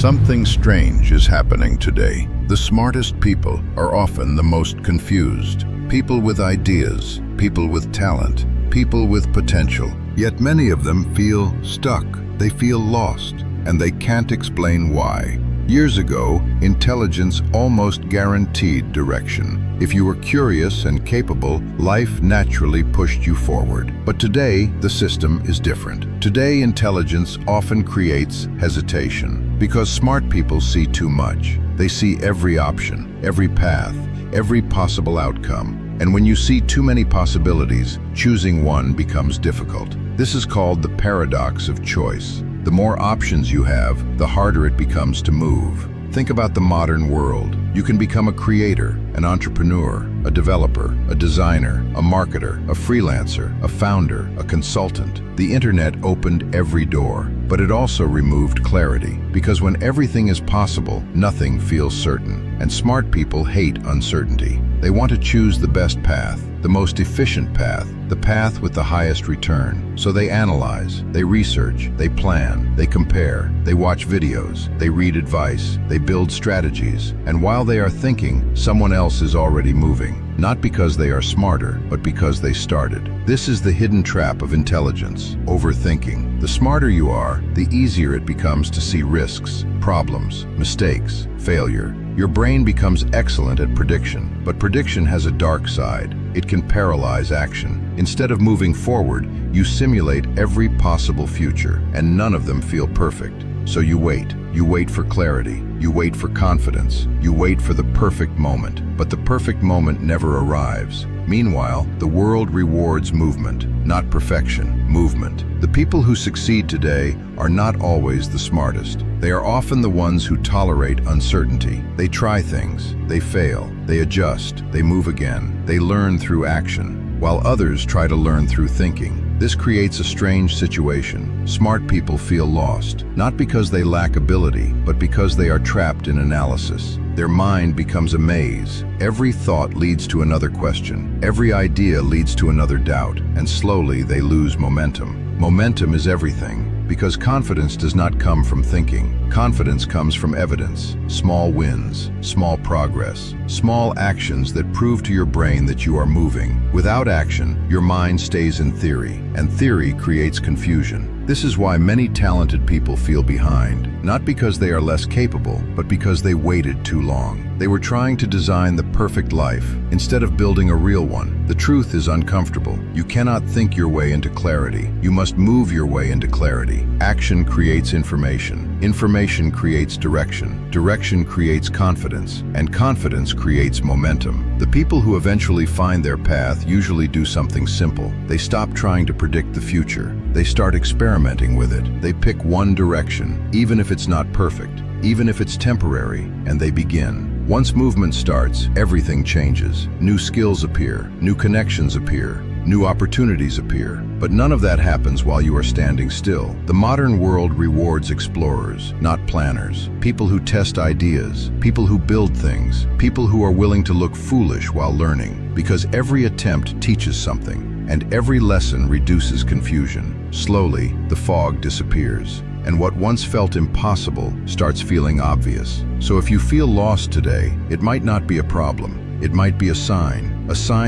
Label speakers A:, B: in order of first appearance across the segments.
A: Something strange is happening today. The smartest people are often the most confused. People with ideas, people with talent, people with potential. Yet many of them feel stuck. They feel lost, and they can't explain why. Years ago, intelligence almost guaranteed direction. If you were curious and capable, life naturally pushed you forward. But today, the system is different. Today, intelligence often creates hesitation because smart people see too much. They see every option, every path, every possible outcome. And when you see too many possibilities, choosing one becomes difficult. This is called the paradox of choice. The more options you have, the harder it becomes to move. Think about the modern world. You can become a creator, an entrepreneur, a developer, a designer, a marketer, a freelancer, a founder, a consultant. The internet opened every door, but it also removed clarity. Because when everything is possible, nothing feels certain. And smart people hate uncertainty. They want to choose the best path, the most efficient path, the path with the highest return. So they analyze, they research, they plan, they compare, they watch videos, they read advice, they build strategies. And while they are thinking, someone else is already moving. Not because they are smarter, but because they started. This is the hidden trap of intelligence, overthinking. The smarter you are, the easier it becomes to see risks, problems, mistakes, failure. Your brain becomes excellent at prediction, but prediction has a dark side. It can paralyze action. Instead of moving forward, you simulate every possible future, and none of them feel perfect. So you wait. You wait for clarity. You wait for confidence. You wait for the perfect moment. But the perfect moment never arrives. Meanwhile, the world rewards movement, not perfection, movement. The people who succeed today are not always the smartest. They are often the ones who tolerate uncertainty. They try things, they fail, they adjust, they move again, they learn through action, while others try to learn through thinking. This creates a strange situation. Smart people feel lost, not because they lack ability, but because they are trapped in analysis. Their mind becomes a maze. Every thought leads to another question. Every idea leads to another doubt, and slowly they lose momentum. Momentum is everything, because confidence does not come from thinking. Confidence comes from evidence, small wins, small progress, small actions that prove to your brain that you are moving. Without action, your mind stays in theory, and theory creates confusion. This is why many talented people feel behind, not because they are less capable, but because they waited too long. They were trying to design the perfect life instead of building a real one. The truth is uncomfortable. You cannot think your way into clarity. You must move your way into clarity. Action creates information. Information creates direction. Direction creates confidence. And confidence creates momentum. The people who eventually find their path usually do something simple. They stop trying to predict the future. They start experimenting with it. They pick one direction, even if it's not perfect, even if it's temporary, and they begin. Once movement starts, everything changes. New skills appear, new connections appear, new opportunities appear. But none of that happens while you are standing still. The modern world rewards explorers, not planners. People who test ideas, people who build things, people who are willing to look foolish while learning. Because every attempt teaches something, and every lesson reduces confusion. Slowly, the fog disappears, and what once felt impossible starts feeling obvious. So if you feel lost today, it might not be a problem. It might be a sign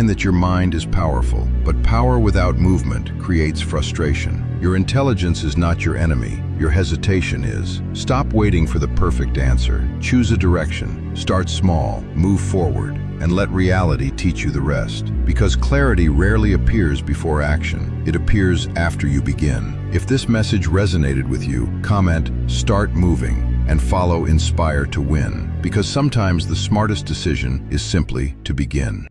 A: that your mind is powerful. But power without movement creates frustration. Your intelligence is not your enemy. Your hesitation is. Stop waiting for the perfect answer. Choose a direction. Start small, move forward, and let reality teach you the rest. Because clarity rarely appears before action. It appears after you begin. If this message resonated with you, comment, "Start moving," and follow Inspire to Win. Because sometimes the smartest decision is simply to begin.